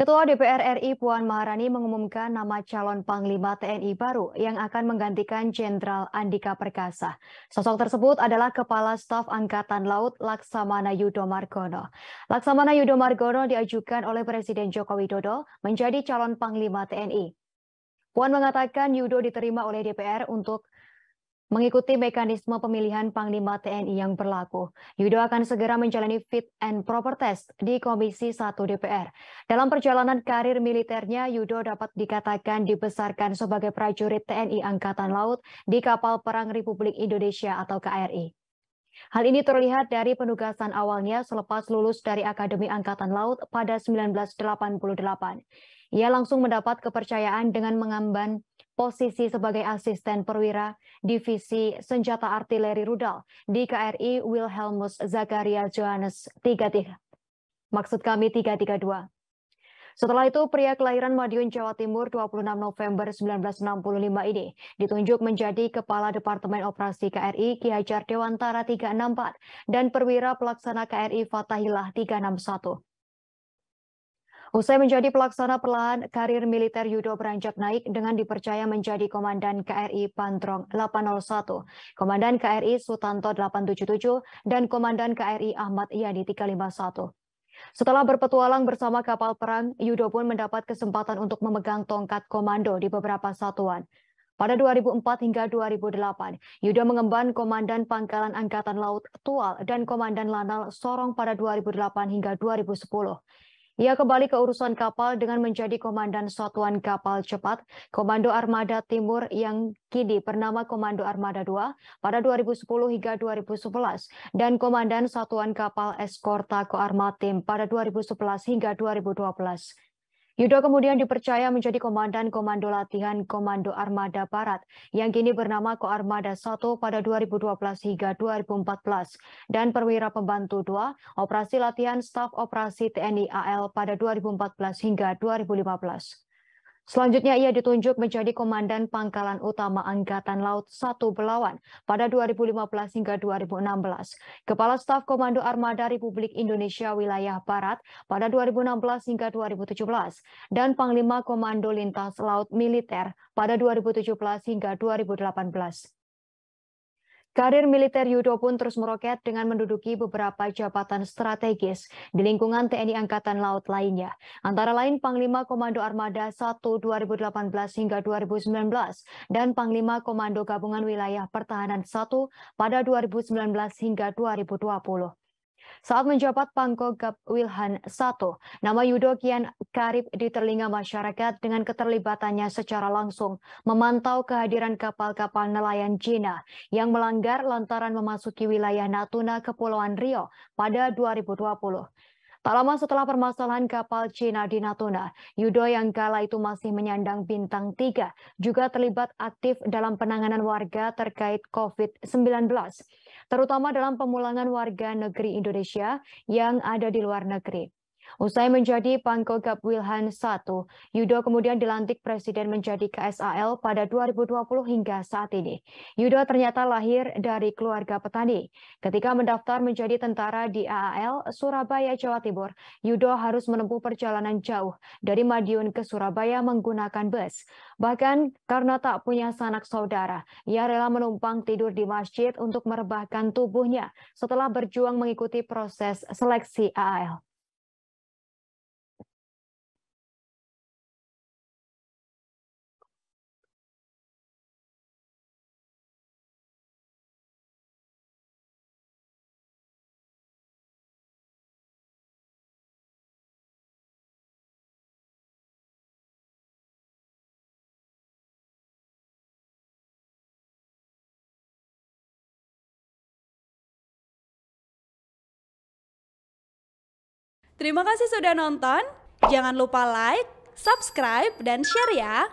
Ketua DPR RI Puan Maharani mengumumkan nama calon Panglima TNI baru yang akan menggantikan Jenderal Andika Perkasa. Sosok tersebut adalah Kepala Staf Angkatan Laut Laksamana Yudo Margono. Laksamana Yudo Margono diajukan oleh Presiden Joko Widodo menjadi calon Panglima TNI. Puan mengatakan Yudo diterima oleh DPR untuk mengikuti mekanisme pemilihan Panglima TNI yang berlaku. Yudo akan segera menjalani fit and proper test di Komisi 1 DPR. Dalam perjalanan karir militernya, Yudo dapat dikatakan dibesarkan sebagai prajurit TNI Angkatan Laut di kapal perang Republik Indonesia atau KRI. Hal ini terlihat dari penugasan awalnya selepas lulus dari Akademi Angkatan Laut pada 1988. Ia langsung mendapat kepercayaan dengan mengemban posisi sebagai asisten perwira Divisi Senjata Artileri Rudal di KRI Wilhelmus Zakaria Johannes 332. Setelah itu, pria kelahiran Madiun, Jawa Timur 26 November 1965 ini ditunjuk menjadi Kepala Departemen Operasi KRI Ki Hajar Dewantara 364 dan Perwira Pelaksana KRI Fathahillah 361. Usai menjadi pelaksana, perlahan karir militer Yudo beranjak naik dengan dipercaya menjadi Komandan KRI Pantrong 801, Komandan KRI Sutanto 877, dan Komandan KRI Ahmad Yani 351. Setelah berpetualang bersama kapal perang, Yudo pun mendapat kesempatan untuk memegang tongkat komando di beberapa satuan. Pada 2004 hingga 2008, Yudo mengemban Komandan Pangkalan Angkatan Laut Tual dan Komandan Lanal Sorong pada 2008 hingga 2010. Ia kembali ke urusan kapal dengan menjadi Komandan Satuan Kapal Cepat Komando Armada Timur yang kini bernama Komando Armada II pada 2010 hingga 2011 dan Komandan Satuan Kapal Eskorta Koarmatim pada 2011 hingga 2012. Yudo kemudian dipercaya menjadi Komandan Komando Latihan Komando Armada Barat yang kini bernama Koarmada I pada 2012 hingga 2014 dan Perwira Pembantu II Operasi Latihan Staf Operasi TNI AL pada 2014 hingga 2015. Selanjutnya ia ditunjuk menjadi Komandan Pangkalan Utama Angkatan Laut 1 Belawan pada 2015 hingga 2016, Kepala Staf Komando Armada Republik Indonesia Wilayah Barat pada 2016 hingga 2017, dan Panglima Komando Lintas Laut Militer pada 2017 hingga 2018. Karir militer Yudo pun terus meroket dengan menduduki beberapa jabatan strategis di lingkungan TNI Angkatan Laut lainnya, antara lain Panglima Komando Armada 1 2018 hingga 2019 dan Panglima Komando Gabungan Wilayah Pertahanan 1 pada 2019 hingga 2020. Saat menjabat Pangkogap Wilhan I, nama Yudo kian karib di telinga masyarakat dengan keterlibatannya secara langsung memantau kehadiran kapal-kapal nelayan Cina yang melanggar lantaran memasuki wilayah Natuna, Kepulauan Riau pada 2020. Tak lama setelah permasalahan kapal Cina di Natuna, Yudo yang kala itu masih menyandang bintang 3 juga terlibat aktif dalam penanganan warga terkait COVID-19, terutama dalam pemulangan warga negeri Indonesia yang ada di luar negeri. Usai menjadi Pangkogap Wilhan I, Yudo kemudian dilantik Presiden menjadi KSAL pada 2020 hingga saat ini. Yudo ternyata lahir dari keluarga petani. Ketika mendaftar menjadi tentara di AAL Surabaya, Jawa Timur, Yudo harus menempuh perjalanan jauh dari Madiun ke Surabaya menggunakan bus. Bahkan karena tak punya sanak saudara, ia rela menumpang tidur di masjid untuk merebahkan tubuhnya setelah berjuang mengikuti proses seleksi AAL. Terima kasih sudah nonton. Jangan lupa like, subscribe, dan share ya.